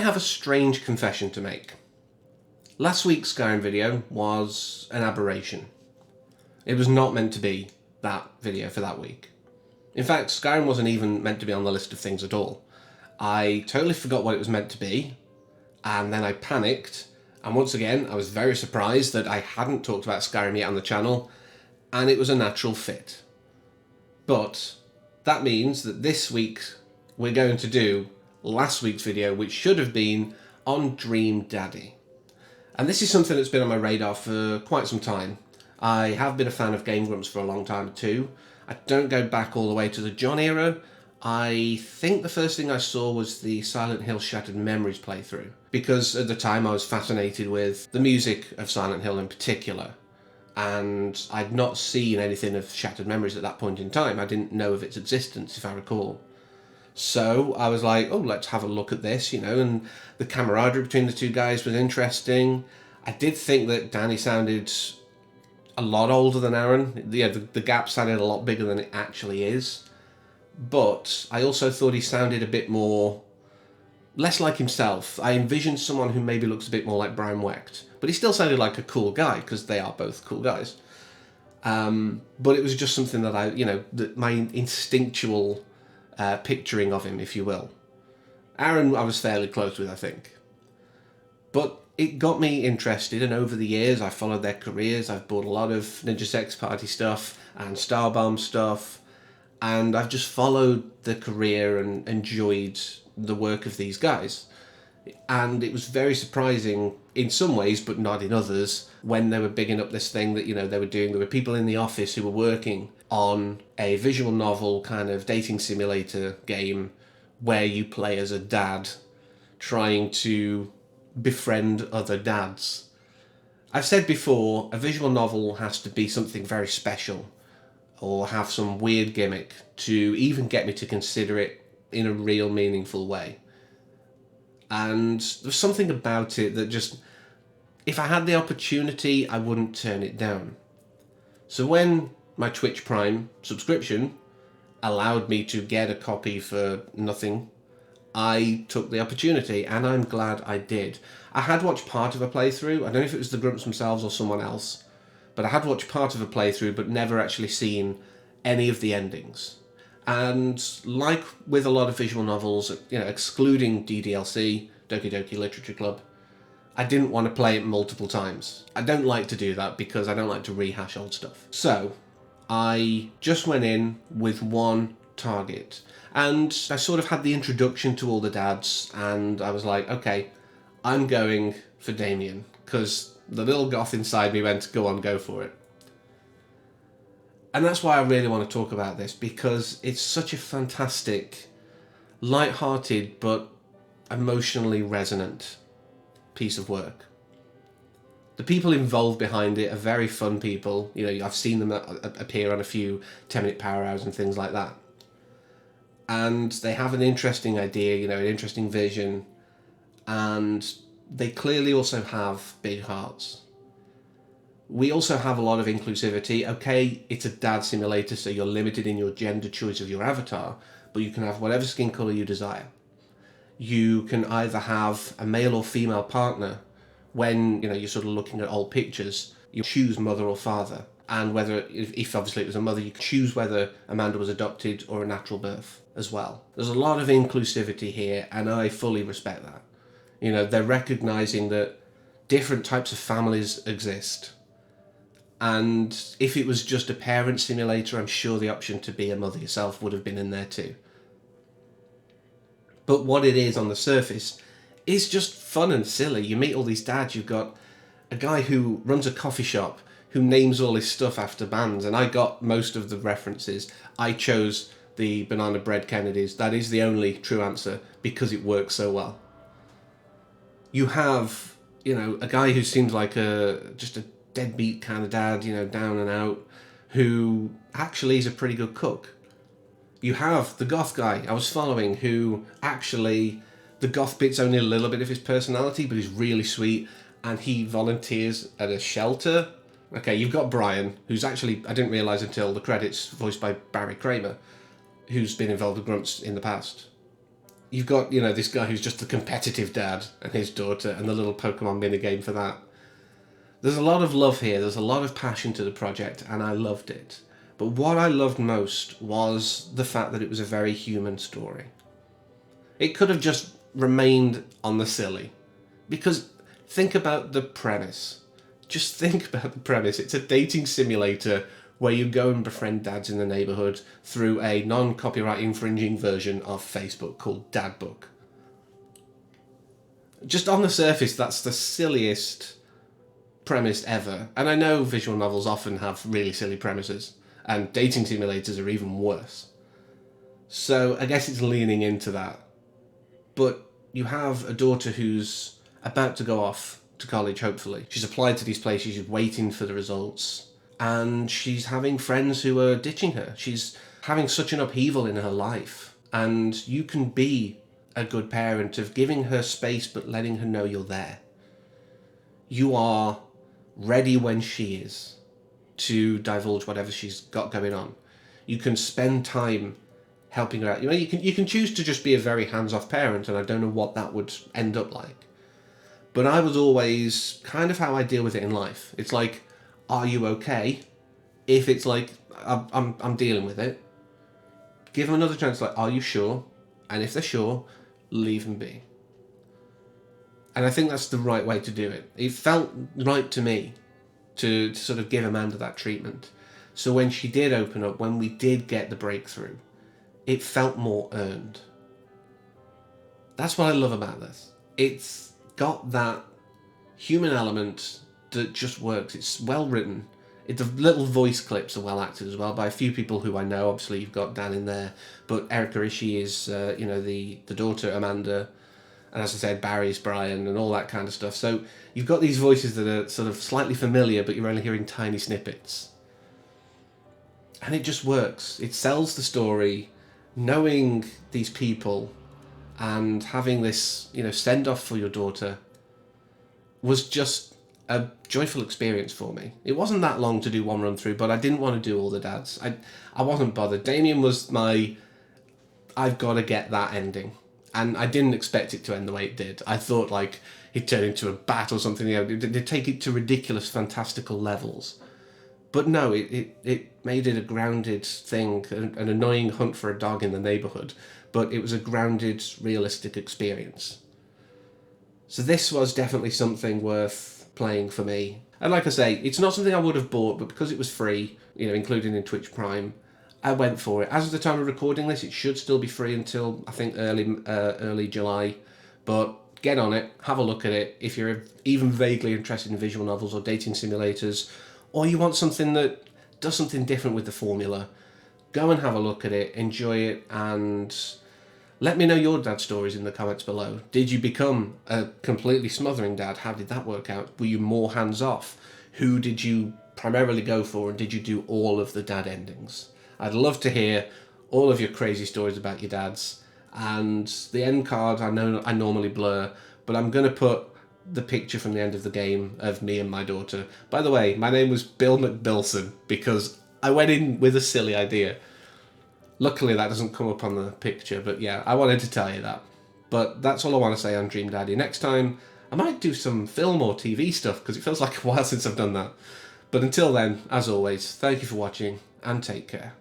have a strange confession to make. Last week's Skyrim video was an aberration. It was not meant to be that video for that week. In fact, Skyrim wasn't even meant to be on the list of things at all. I totally forgot what it was meant to be, and then I panicked, and once again I was very surprised that I hadn't talked about Skyrim yet on the channel, and it was a natural fit. But that means that this week we're going to do last week's video, which should have been on Dream Daddy. And this is something that's been on my radar for quite some time. I have been a fan of Game Grumps for a long time too. I don't go back all the way to the John era. I think the first thing I saw was the Silent Hill Shattered Memories playthrough, because at the time I was fascinated with the music of Silent Hill in particular, and I'd not seen anything of Shattered Memories at that point in time. I didn't know of its existence, if I recall. So I was like, oh, let's have a look at this, and the camaraderie between the two guys was interesting. I did think that Danny sounded a lot older than Aaron. Yeah, the gap sounded a lot bigger than it actually is. But I also thought he sounded a bit less like himself. I envisioned someone who maybe looks a bit more like Brian Wecht. But he still sounded like a cool guy, because they are both cool guys. But it was just something that my instinctual picturing of him, if you will. Aaron I was fairly close with, I think. But it got me interested, and over the years I followed their careers. I've bought a lot of Ninja Sex Party stuff and Starbomb stuff, and I've just followed the career and enjoyed the work of these guys. And it was very surprising in some ways, but not in others, when they were bigging up this thing that they were doing. There were people in the office who were working on a visual novel kind of dating simulator game where you play as a dad trying to befriend other dads. I've said before, a visual novel has to be something very special or have some weird gimmick to even get me to consider it in a real meaningful way. And there's something about it that just, if I had the opportunity, I wouldn't turn it down. So when my Twitch Prime subscription allowed me to get a copy for nothing, I took the opportunity, and I'm glad I did. I had watched part of a playthrough. I don't know if it was the Grumps themselves or someone else, but I had watched part of a playthrough but never actually seen any of the endings. And like with a lot of visual novels, excluding DDLC, Doki Doki Literature Club, I didn't want to play it multiple times. I don't like to do that because I don't like to rehash old stuff. So I just went in with one target, and I sort of had the introduction to all the dads, and I was like, okay, I'm going for Damien, because the little goth inside me went, go on, go for it. And that's why I really want to talk about this, because it's such a fantastic, light-hearted but emotionally resonant piece of work. The people involved behind it are very fun people. I've seen them appear on a few 10-minute power hours and things like that. And they have an interesting idea, an interesting vision, and they clearly also have big hearts. We also have a lot of inclusivity. Okay, it's a dad simulator, so you're limited in your gender choice of your avatar, but you can have whatever skin color you desire. You can either have a male or female partner. When you're sort of looking at old pictures, you choose mother or father, and whether, if obviously it was a mother, you can choose whether Amanda was adopted or a natural birth as well. There's a lot of inclusivity here, and I fully respect that. They're recognizing that different types of families exist. And if it was just a parent simulator, I'm sure the option to be a mother yourself would have been in there too. But what it is on the surface is just fun and silly. You meet all these dads. You've got a guy who runs a coffee shop who names all his stuff after bands, and I got most of the references. I chose the Banana Bread Kennedys. That is the only true answer, because it works so well. You have, a guy who seems like just a deadbeat kind of dad, down and out, who actually is a pretty good cook. You have the goth guy I was following, who actually, the goth bit's only a little bit of his personality, but he's really sweet, and he volunteers at a shelter. Okay, you've got Brian, who's actually, I didn't realise until the credits, voiced by Barry Kramer, who's been involved with Grumps in the past. you've got, this guy who's just a competitive dad and his daughter and the little Pokemon minigame for that. There's a lot of love here. There's a lot of passion to the project, and I loved it. But what I loved most was the fact that it was a very human story. It could have just remained on the silly. Because think about the premise. Just think about the premise. It's a dating simulator where you go and befriend dads in the neighborhood through a non-copyright infringing version of Facebook called Dadbook. Just on the surface, that's the silliest premise ever. And I know visual novels often have really silly premises, and dating simulators are even worse. So I guess it's leaning into that. But you have a daughter who's about to go off to college, hopefully. She's applied to these places, she's waiting for the results, and she's having friends who are ditching her. She's having such an upheaval in her life, and you can be a good parent of giving her space but letting her know you're there. You are ready when she is to divulge whatever she's got going on. You can spend time helping her out. You can choose to just be a very hands-off parent, and I don't know what that would end up like. But I was always kind of how I deal with it in life. It's like, are you okay? If it's like, I'm dealing with it, give them another chance. Like, are you sure? And if they're sure, leave them be. And I think that's the right way to do it. It felt right to me to sort of give Amanda that treatment. So when she did open up, when we did get the breakthrough, it felt more earned. That's what I love about this. It's got that human element that just works. It's well written. The little voice clips are well acted as well by a few people who I know. Obviously, you've got Dan in there, but Erika Ishii is, the daughter Amanda, and as I said, Barry's Brian, and all that kind of stuff. So you've got these voices that are sort of slightly familiar, but you're only hearing tiny snippets, and it just works. It sells the story. Knowing these people and having this, send off for your daughter was just a joyful experience for me. It wasn't that long to do one run through, but I didn't want to do all the dads. I wasn't bothered. Damien was I've got to get that ending. And I didn't expect it to end the way it did. I thought he'd turn into a bat or something. They'd take it to ridiculous, fantastical levels. But no, it made it a grounded thing, an annoying hunt for a dog in the neighbourhood, but it was a grounded, realistic experience. So this was definitely something worth playing for me. And like I say, it's not something I would have bought, but because it was free, included in Twitch Prime, I went for it. As of the time of recording this, it should still be free until, I think, early July. But get on it, have a look at it. If you're even vaguely interested in visual novels or dating simulators, or you want something that does something different with the formula, go and have a look at it, enjoy it, and let me know your dad stories in the comments below. Did you become a completely smothering dad? How did that work out? Were you more hands-off? Who did you primarily go for, and did you do all of the dad endings? I'd love to hear all of your crazy stories about your dads. And the end card, I know I normally blur, but I'm going to put the picture from the end of the game of me and my daughter. By the way, my name was Bill McBilson because I went in with a silly idea. Luckily that doesn't come up on the picture, but yeah, I wanted to tell you that. But that's all I want to say on Dream Daddy. Next time, I might do some film or TV stuff because it feels like a while since I've done that. But until then, as always, thank you for watching and take care.